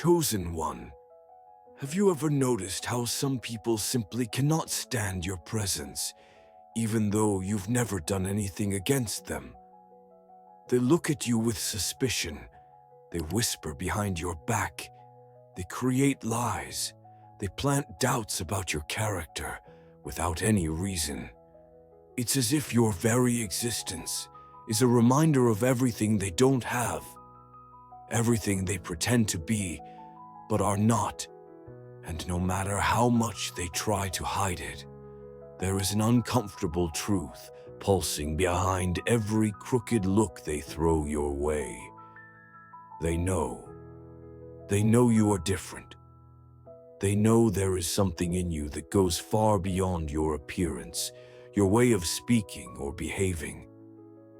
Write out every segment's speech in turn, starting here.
Chosen one, have you ever noticed how some people simply cannot stand your presence, even though you've never done anything against them? They look at you with suspicion, they whisper behind your back, they create lies, they plant doubts about your character without any reason. It's as if your very existence is a reminder of everything they don't have, everything they pretend to be but are not. And no matter how much they try to hide it, there is an uncomfortable truth pulsing behind every crooked look they throw your way. They know you are different. They know there is something in you that goes far beyond your appearance, your way of speaking or behaving.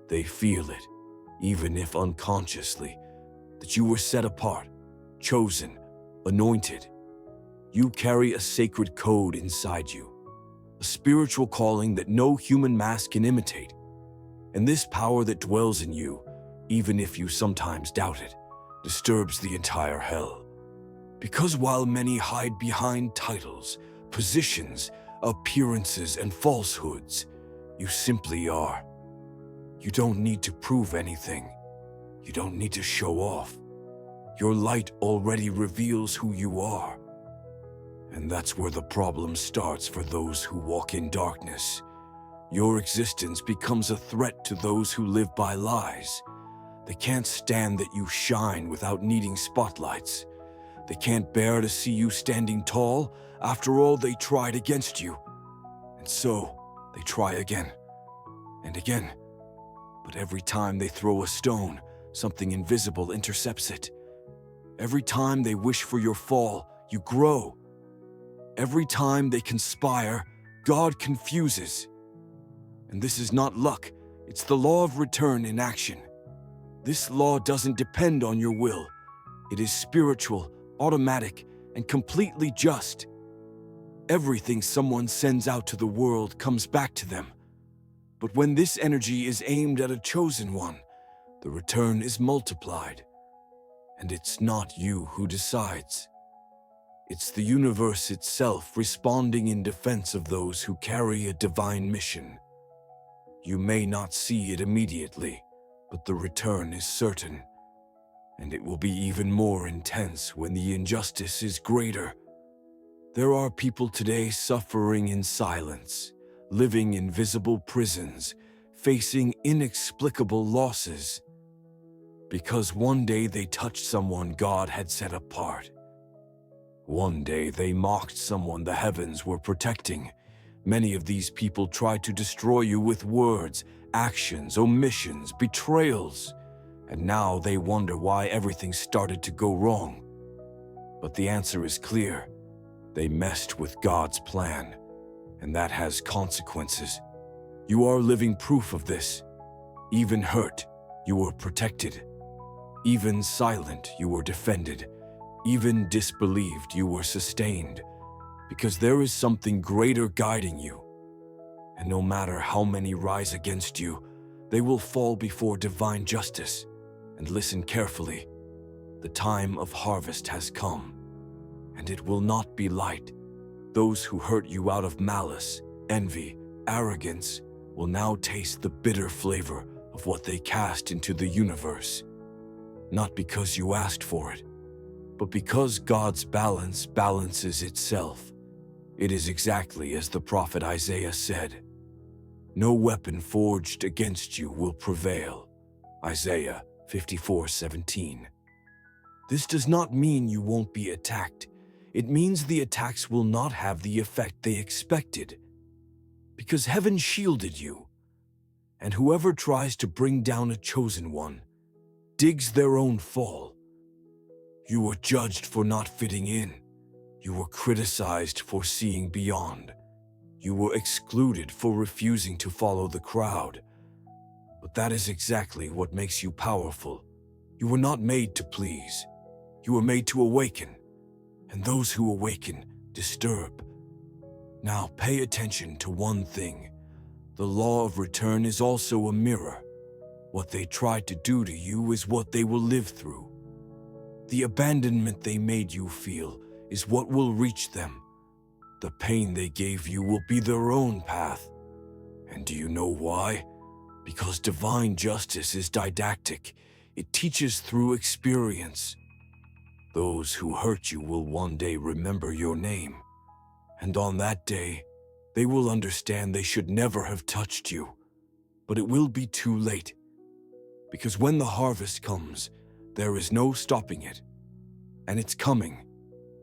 They feel it, even if unconsciously, that you were set apart, chosen, anointed. You carry a sacred code inside you, a spiritual calling that no human mask can imitate. And this power that dwells in you, even if you sometimes doubt it, disturbs the entire hell. Because while many hide behind titles, positions, appearances, and falsehoods, you simply are. You don't need to prove anything. You don't need to show off. Your light already reveals who you are. And that's where the problem starts for those who walk in darkness. Your existence becomes a threat to those who live by lies. They can't stand that you shine without needing spotlights. They can't bear to see you standing tall after all they tried against you. And so, they try again and again. But every time they throw a stone, something invisible intercepts it. Every time they wish for your fall, you grow. Every time they conspire, God confuses. And this is not luck, it's the law of return in action. This law doesn't depend on your will. It is spiritual, automatic, and completely just. Everything someone sends out to the world comes back to them. But when this energy is aimed at a chosen one, the return is multiplied. And it's not you who decides. It's the universe itself responding in defense of those who carry a divine mission. You may not see it immediately, but the return is certain. And it will be even more intense when the injustice is greater. There are people today suffering in silence, living in visible prisons, facing inexplicable losses. Because one day they touched someone God had set apart. One day they mocked someone the heavens were protecting. Many of these people tried to destroy you with words, actions, omissions, betrayals. And now they wonder why everything started to go wrong. But the answer is clear. They messed with God's plan, and that has consequences. You are living proof of this. Even hurt, you were protected. Even silent, you were defended. Even disbelieved, you were sustained. Because there is something greater guiding you. And no matter how many rise against you, they will fall before divine justice. And listen carefully. The time of harvest has come. And it will not be light. Those who hurt you out of malice, envy, arrogance will now taste the bitter flavor of what they cast into the universe. Not because you asked for it, but because God's balance balances itself. It is exactly as the prophet Isaiah said. No weapon forged against you will prevail. Isaiah 54:17. This does not mean you won't be attacked. It means the attacks will not have the effect they expected. Because heaven shielded you. And whoever tries to bring down a chosen one digs their own fall. You were judged for not fitting in. You were criticized for seeing beyond. You were excluded for refusing to follow the crowd. But that is exactly what makes you powerful. You were not made to please. You were made to awaken. And those who awaken disturb. Now pay attention to one thing. The law of return is also a mirror. What they tried to do to you is what they will live through. The abandonment they made you feel is what will reach them. The pain they gave you will be their own path. And do you know why? Because divine justice is didactic. It teaches through experience. Those who hurt you will one day remember your name. And on that day, they will understand they should never have touched you. But it will be too late. Because when the harvest comes, there is no stopping it. And it's coming.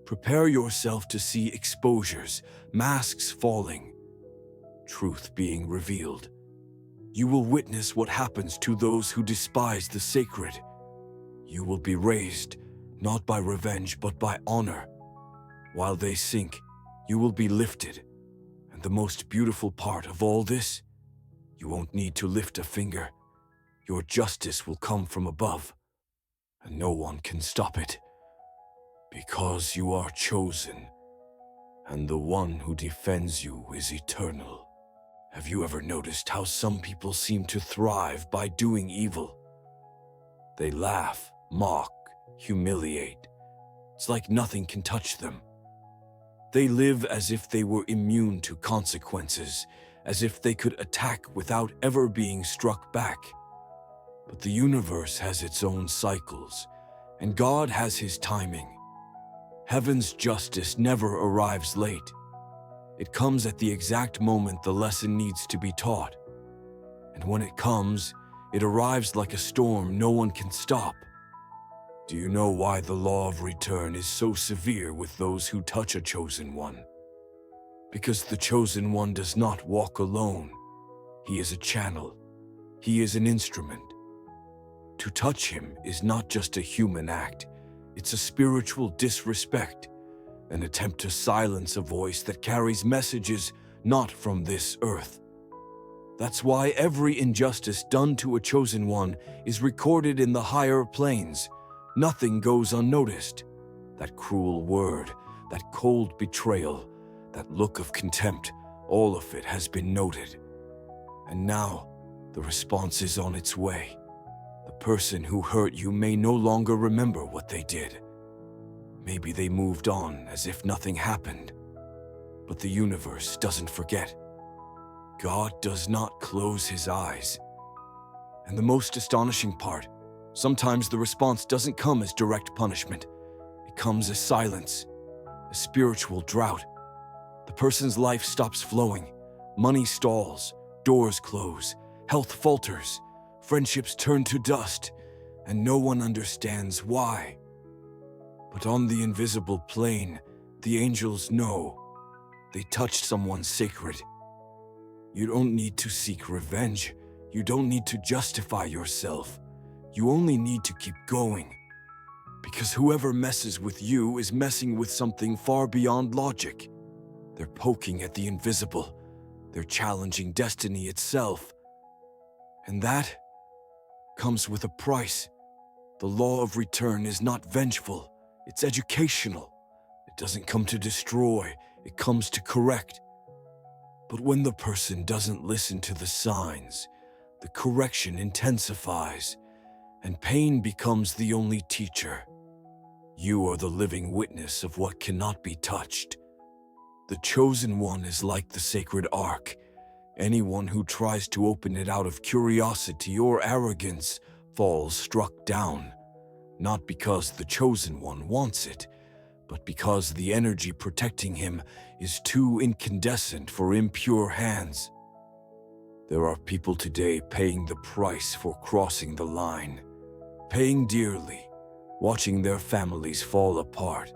Prepare yourself to see exposures, masks falling, truth being revealed. You will witness what happens to those who despise the sacred. You will be raised, not by revenge, but by honor. While they sink, you will be lifted. And the most beautiful part of all this, you won't need to lift a finger. Your justice will come from above, and no one can stop it. Because you are chosen, and the one who defends you is eternal. Have you ever noticed how some people seem to thrive by doing evil? They laugh, mock, humiliate. It's like nothing can touch them. They live as if they were immune to consequences, as if they could attack without ever being struck back. But the universe has its own cycles, and God has his timing. Heaven's justice never arrives late. It comes at the exact moment the lesson needs to be taught. And when it comes, it arrives like a storm no one can stop. Do you know why the law of return is so severe with those who touch a chosen one? Because the chosen one does not walk alone. He is a channel. He is an instrument. To touch him is not just a human act. It's a spiritual disrespect, an attempt to silence a voice that carries messages not from this earth. That's why every injustice done to a chosen one is recorded in the higher planes. Nothing goes unnoticed. That cruel word, that cold betrayal, that look of contempt, all of it has been noted. And now, the response is on its way. The person who hurt you may no longer remember what they did. Maybe they moved on as if nothing happened. But the universe doesn't forget. God does not close his eyes. And the most astonishing part, sometimes the response doesn't come as direct punishment. It comes as silence, a spiritual drought. The person's life stops flowing, money stalls, doors close, health falters, friendships turn to dust, and no one understands why. But on the invisible plane, the angels know. They touched someone sacred. You don't need to seek revenge. You don't need to justify yourself. You only need to keep going. Because whoever messes with you is messing with something far beyond logic. They're poking at the invisible. They're challenging destiny itself. And that comes with a price. The law of return is not vengeful. It's educational. It doesn't come to destroy. It comes to correct. But when the person doesn't listen to the signs, the correction intensifies, and pain becomes the only teacher. You are the living witness of what cannot be touched. The chosen one is like the sacred ark. Anyone who tries to open it out of curiosity or arrogance falls struck down, not because the chosen one wants it, but because the energy protecting him is too incandescent for impure hands. There are people today paying the price for crossing the line, paying dearly, watching their families fall apart,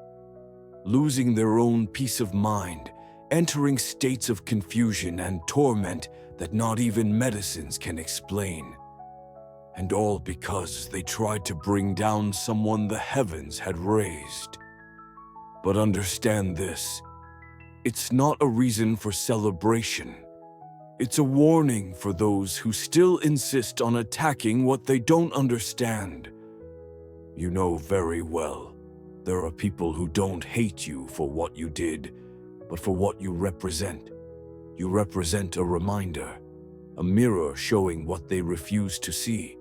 losing their own peace of mind, entering states of confusion and torment that not even medicines can explain. And all because they tried to bring down someone the heavens had raised. But understand this, it's not a reason for celebration. It's a warning for those who still insist on attacking what they don't understand. You know very well, there are people who don't hate you for what you did, but for what you represent. You represent a reminder, a mirror showing what they refuse to see.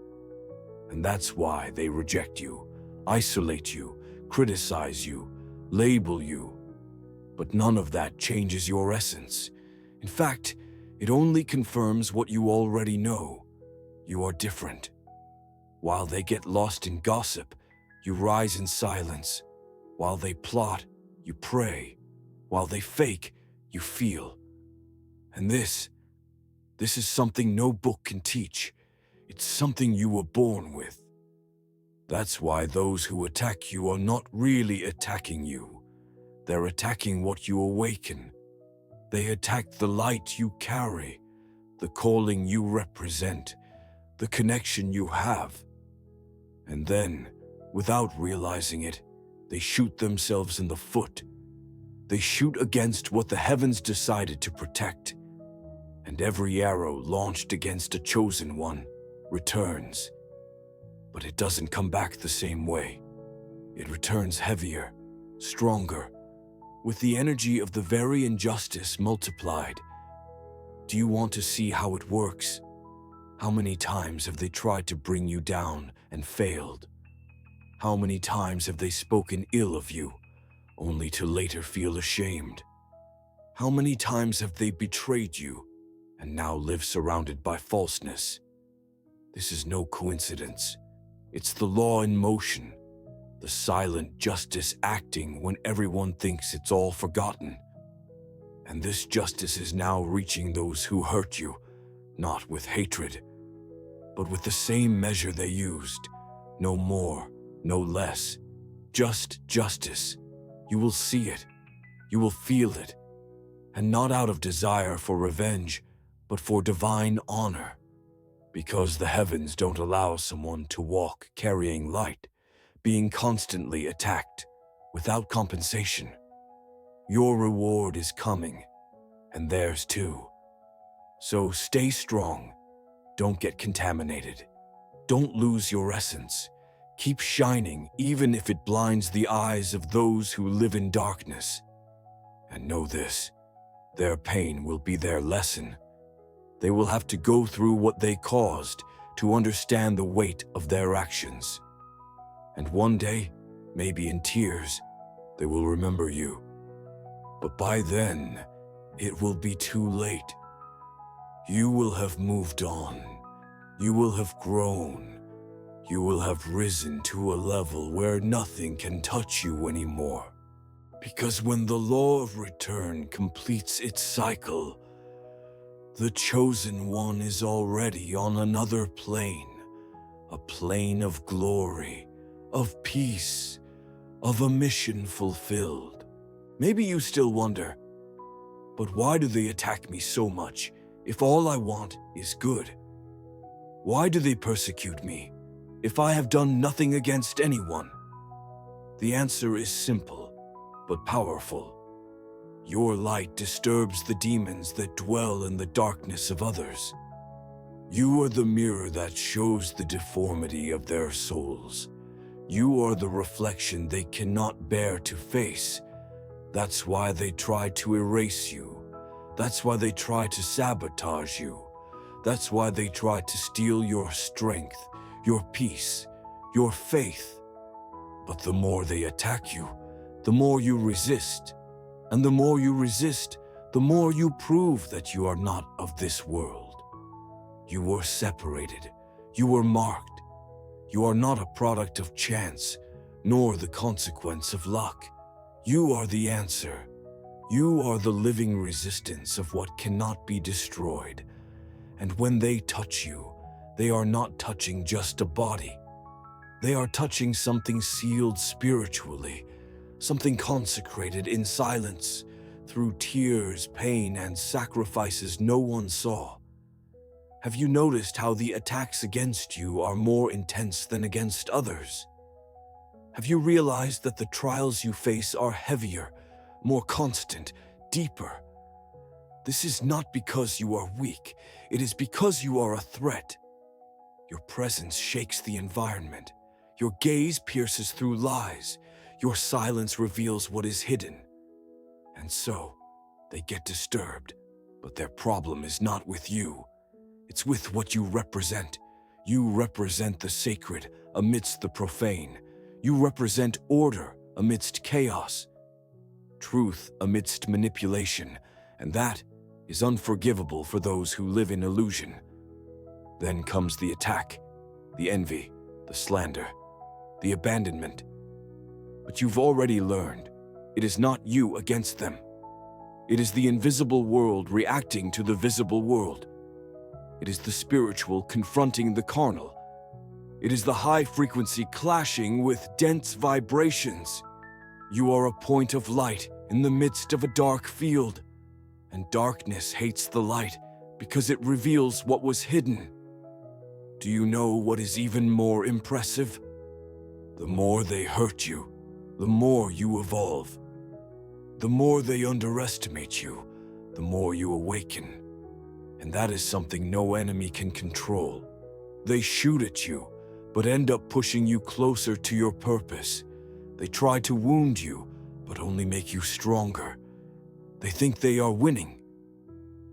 And that's why they reject you, isolate you, criticize you, label you. But none of that changes your essence. In fact, it only confirms what you already know. You are different. While they get lost in gossip, you rise in silence. While they plot, you pray. While they fake, you feel. And this is something no book can teach. It's something you were born with. That's why those who attack you are not really attacking you. They're attacking what you awaken. They attack the light you carry, the calling you represent, the connection you have. And then, without realizing it, they shoot themselves in the foot. They shoot against what the heavens decided to protect. And every arrow launched against a chosen one returns. But it doesn't come back the same way. It returns heavier, stronger, with the energy of the very injustice multiplied. Do you want to see how it works? How many times have they tried to bring you down and failed? How many times have they spoken ill of you, only to later feel ashamed? How many times have they betrayed you and now live surrounded by falseness? This is no coincidence. It's the law in motion, the silent justice acting when everyone thinks it's all forgotten. And this justice is now reaching those who hurt you, not with hatred, but with the same measure they used. No more, no less. Just justice. You will see it. You will feel it. And not out of desire for revenge, but for divine honor. Because the heavens don't allow someone to walk carrying light, being constantly attacked, without compensation. Your reward is coming, and theirs too. So stay strong. Don't get contaminated. Don't lose your essence. Keep shining even if it blinds the eyes of those who live in darkness. And know this, their pain will be their lesson. They will have to go through what they caused to understand the weight of their actions. And one day, maybe in tears, they will remember you. But by then, it will be too late. You will have moved on. You will have grown. You will have risen to a level where nothing can touch you anymore. Because when the law of return completes its cycle, the chosen one is already on another plane, a plane of glory, of peace, of a mission fulfilled. Maybe you still wonder, but why do they attack me so much if all I want is good? Why do they persecute me if I have done nothing against anyone? The answer is simple, but powerful. Your light disturbs the demons that dwell in the darkness of others. You are the mirror that shows the deformity of their souls. You are the reflection they cannot bear to face. That's why they try to erase you. That's why they try to sabotage you. That's why they try to steal your strength, your peace, your faith. But the more they attack you, the more you resist. And the more you resist, the more you prove that you are not of this world. You were separated. You were marked. You are not a product of chance, nor the consequence of luck. You are the answer. You are the living resistance of what cannot be destroyed. And when they touch you, they are not touching just a body. They are touching something sealed spiritually, something consecrated in silence, through tears, pain, and sacrifices no one saw. Have you noticed how the attacks against you are more intense than against others? Have you realized that the trials you face are heavier, more constant, deeper? This is not because you are weak, it is because you are a threat. Your presence shakes the environment. Your gaze pierces through lies. Your silence reveals what is hidden. And so, they get disturbed. But their problem is not with you. It's with what you represent. You represent the sacred amidst the profane. You represent order amidst chaos, truth amidst manipulation, and that is unforgivable for those who live in illusion. Then comes the attack, the envy, the slander, the abandonment. But you've already learned, it is not you against them. It is the invisible world reacting to the visible world. It is the spiritual confronting the carnal. It is the high frequency clashing with dense vibrations. You are a point of light in the midst of a dark field, and darkness hates the light because it reveals what was hidden. Do you know what is even more impressive? The more they hurt you, the more you evolve. The more they underestimate you, the more you awaken. And that is something no enemy can control. They shoot at you, but end up pushing you closer to your purpose. They try to wound you, but only make you stronger. They think they are winning,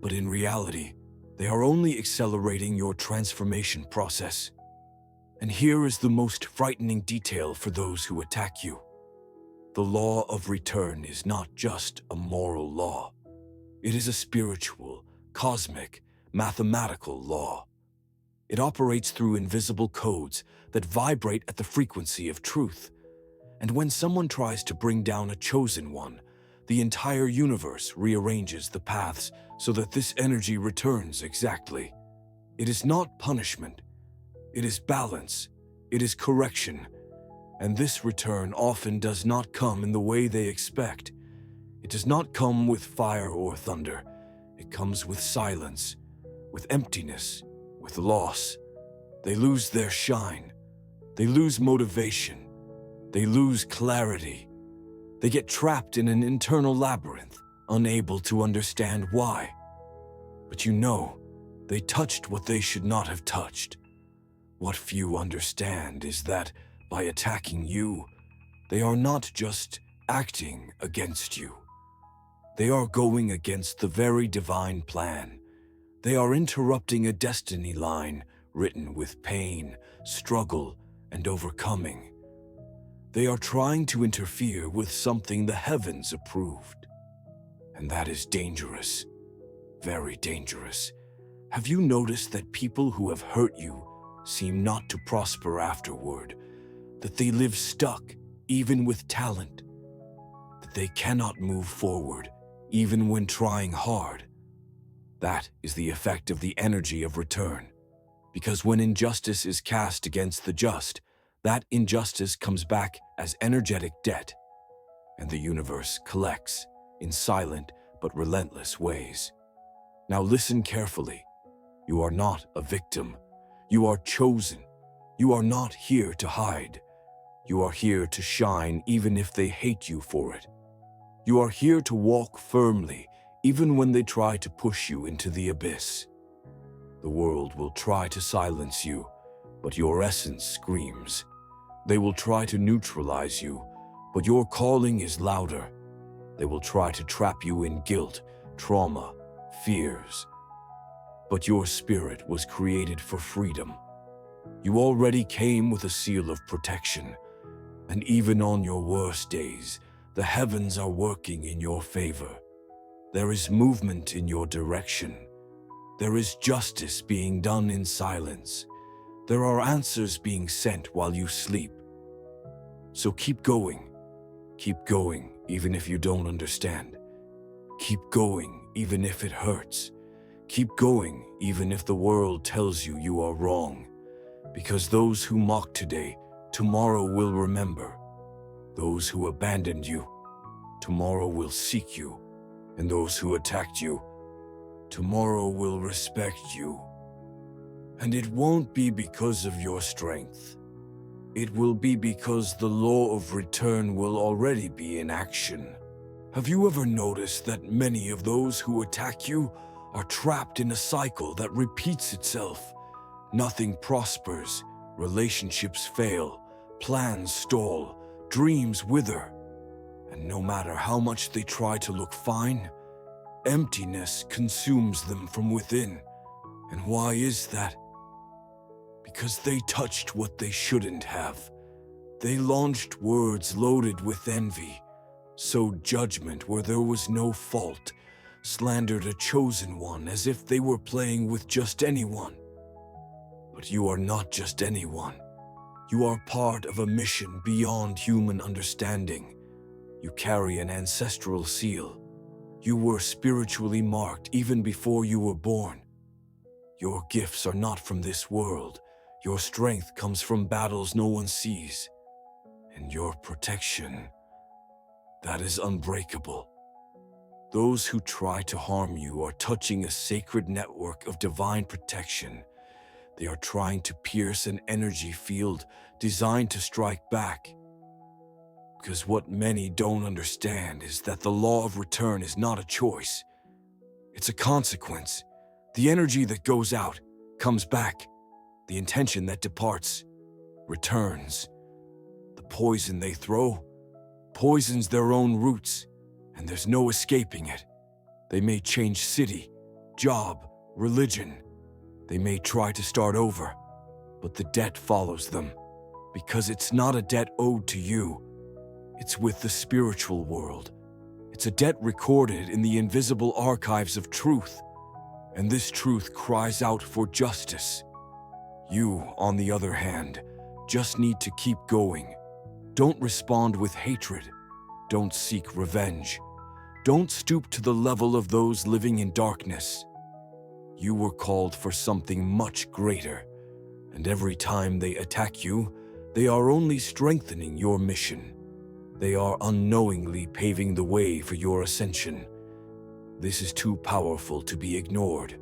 but in reality, they are only accelerating your transformation process. And here is the most frightening detail for those who attack you. The law of return is not just a moral law. It is a spiritual, cosmic, mathematical law. It operates through invisible codes that vibrate at the frequency of truth. And when someone tries to bring down a chosen one, the entire universe rearranges the paths so that this energy returns exactly. It is not punishment. It is balance. It is correction. And this return often does not come in the way they expect. It does not come with fire or thunder. It comes with silence, with emptiness, with loss. They lose their shine. They lose motivation. They lose clarity. They get trapped in an internal labyrinth, unable to understand why. But you know, they touched what they should not have touched. What few understand is that by attacking you, they are not just acting against you. They are going against the very divine plan. They are interrupting a destiny line written with pain, struggle, and overcoming. They are trying to interfere with something the heavens approved. And that is dangerous, very dangerous. Have you noticed that people who have hurt you seem not to prosper afterward? That they live stuck, even with talent? That they cannot move forward, even when trying hard? That is the effect of the energy of return. Because when injustice is cast against the just, that injustice comes back as energetic debt, and the universe collects in silent but relentless ways. Now listen carefully. You are not a victim. You are chosen. You are not here to hide. You are here to shine even if they hate you for it. You are here to walk firmly even when they try to push you into the abyss. The world will try to silence you, but your essence screams. They will try to neutralize you, but your calling is louder. They will try to trap you in guilt, trauma, fears. But your spirit was created for freedom. You already came with a seal of protection, and even on your worst days, the heavens are working in your favor. There is movement in your direction. There is justice being done in silence. There are answers being sent while you sleep. So keep going even if you don't understand. Keep going even if it hurts. Keep going even if the world tells you you are wrong. Because those who mock today, tomorrow will remember. Those who abandoned you, tomorrow will seek you. And those who attacked you, tomorrow will respect you. And it won't be because of your strength. It will be because the law of return will already be in action. Have you ever noticed that many of those who attack you are trapped in a cycle that repeats itself? Nothing prospers, relationships fail, plans stall, dreams wither. And no matter how much they try to look fine, emptiness consumes them from within. And why is that? Because they touched what they shouldn't have. They launched words loaded with envy, sowed judgment where there was no fault, slandered a chosen one as if they were playing with just anyone. But you are not just anyone. You are part of a mission beyond human understanding. You carry an ancestral seal. You were spiritually marked even before you were born. Your gifts are not from this world. Your strength comes from battles no one sees. And your protection, that is unbreakable. Those who try to harm you are touching a sacred network of divine protection. They are trying to pierce an energy field designed to strike back. Because what many don't understand is that the law of return is not a choice. It's a consequence. The energy that goes out comes back. The intention that departs returns. The poison they throw poisons their own roots, and there's no escaping it. They may change city, job, religion. They may try to start over, but the debt follows them, because it's not a debt owed to you. It's with the spiritual world. It's a debt recorded in the invisible archives of truth, and this truth cries out for justice. You, on the other hand, just need to keep going. Don't respond with hatred. Don't seek revenge. Don't stoop to the level of those living in darkness. You were called for something much greater, and every time they attack you, they are only strengthening your mission. They are unknowingly paving the way for your ascension. This is too powerful to be ignored.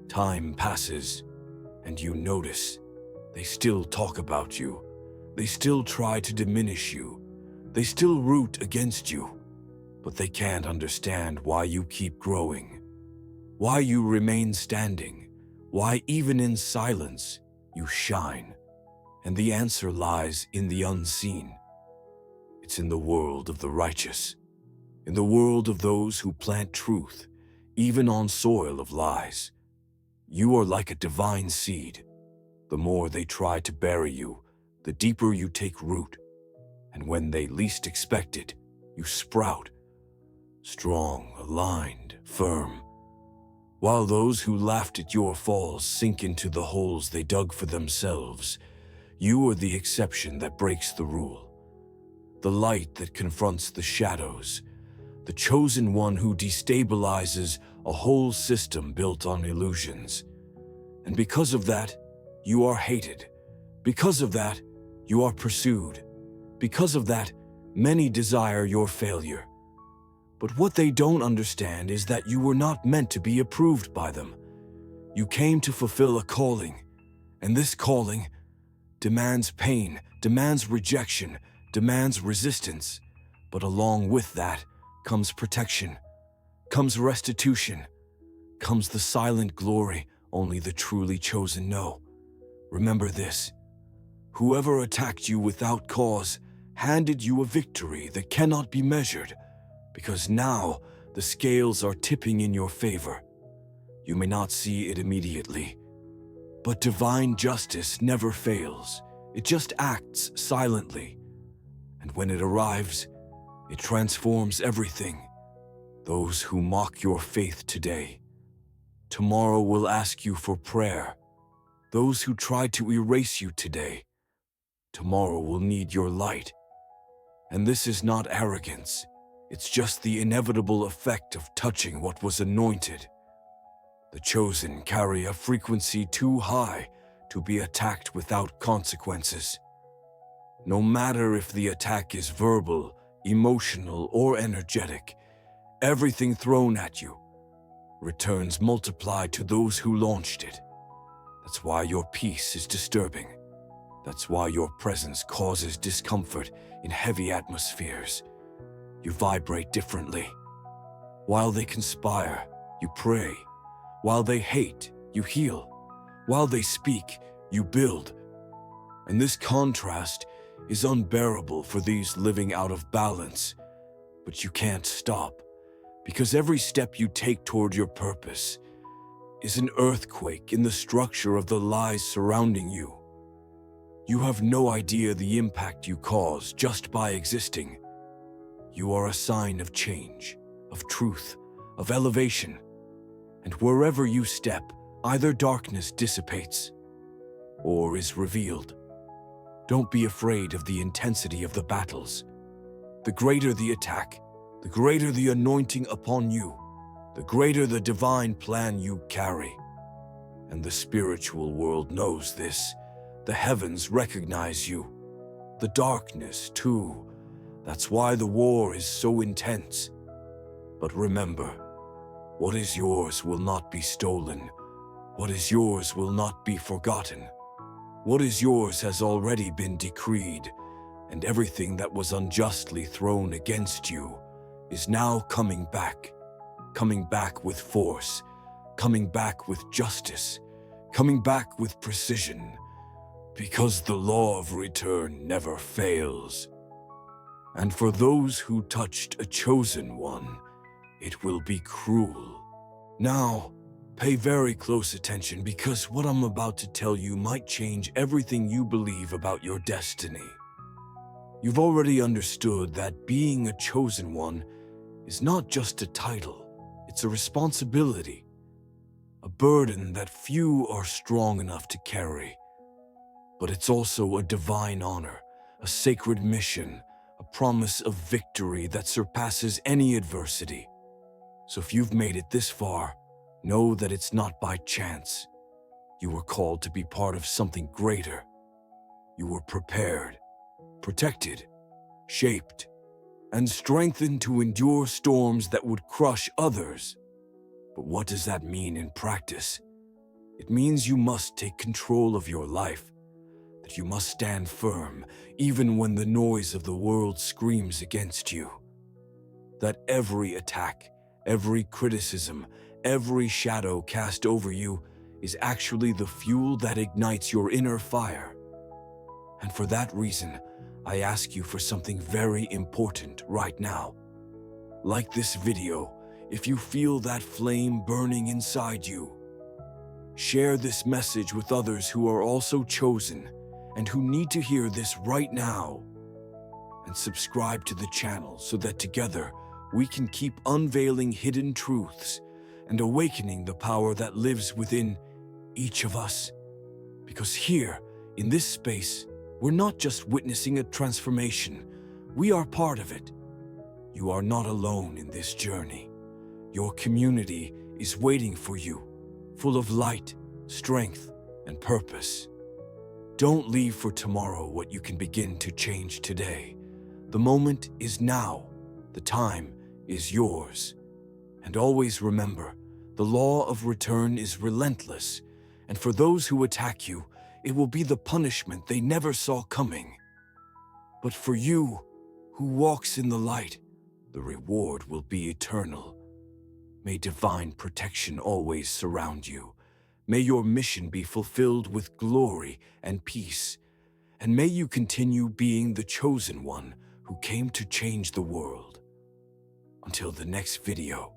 Time passes, and you notice they still talk about you. They still try to diminish you. They still root against you. But they can't understand why you keep growing, why you remain standing, why even in silence you shine. And the answer lies in the unseen. It's in the world of the righteous, in the world of those who plant truth, even on soil of lies. You are like a divine seed. The more they try to bury you, the deeper you take root. And when they least expect it, you sprout. Strong, aligned, firm. While those who laughed at your falls sink into the holes they dug for themselves, you are the exception that breaks the rule. The light that confronts the shadows, the chosen one who destabilizes a whole system built on illusions. And because of that, you are hated. Because of that, you are pursued. Because of that, many desire your failure. But what they don't understand is that you were not meant to be approved by them. You came to fulfill a calling, and this calling demands pain, demands rejection, demands resistance. But along with that comes protection, comes restitution, comes the silent glory only the truly chosen know. Remember this: whoever attacked you without cause handed you a victory that cannot be measured, because now the scales are tipping in your favor. You may not see it immediately, but divine justice never fails. It just acts silently. And when it arrives, it transforms everything. Those who mock your faith today, tomorrow will ask you for prayer. Those who try to erase you today, tomorrow will need your light. And this is not arrogance. It's just the inevitable effect of touching what was anointed. The chosen carry a frequency too high to be attacked without consequences. No matter if the attack is verbal, emotional, or energetic, everything thrown at you returns multiplied to those who launched it. That's why your peace is disturbing. That's why your presence causes discomfort in heavy atmospheres. You vibrate differently. While they conspire, you pray. While they hate, you heal. While they speak, you build. And this contrast is unbearable for these living out of balance. But you can't stop, because every step you take toward your purpose is an earthquake in the structure of the lies surrounding you. You have no idea the impact you cause just by existing. You are a sign of change, of truth, of elevation. And wherever you step, either darkness dissipates or is revealed. Don't be afraid of the intensity of the battles. The greater the attack, the greater the anointing upon you, the greater the divine plan you carry. And the spiritual world knows this. The heavens recognize you. The darkness, too. That's why the war is so intense. But remember, what is yours will not be stolen. What is yours will not be forgotten. What is yours has already been decreed, and everything that was unjustly thrown against you is now coming back with force, coming back with justice, coming back with precision, because the law of return never fails. And for those who touched a chosen one, it will be cruel. Now, pay very close attention, because what I'm about to tell you might change everything you believe about your destiny. You've already understood that being a chosen one is not just a title, it's a responsibility, a burden that few are strong enough to carry. But it's also a divine honor, a sacred mission, a promise of victory that surpasses any adversity. So if you've made it this far, know that it's not by chance. You were called to be part of something greater. You were prepared, protected, shaped, and strengthened to endure storms that would crush others. But what does that mean in practice? It means you must take control of your life, that you must stand firm even when the noise of the world screams against you. That every attack, every criticism, every shadow cast over you is actually the fuel that ignites your inner fire. And for that reason, I ask you for something very important right now. Like this video, if you feel that flame burning inside you. Share this message with others who are also chosen and who need to hear this right now. And subscribe to the channel so that together we can keep unveiling hidden truths and awakening the power that lives within each of us. Because here, in this space, we're not just witnessing a transformation, we are part of it. You are not alone in this journey. Your community is waiting for you, full of light, strength, and purpose. Don't leave for tomorrow what you can begin to change today. The moment is now. The time is yours. And always remember, the law of return is relentless, and for those who attack you, it will be the punishment they never saw coming. But for you, who walks in the light, the reward will be eternal. May divine protection always surround you. May your mission be fulfilled with glory and peace. And may you continue being the chosen one who came to change the world. Until the next video.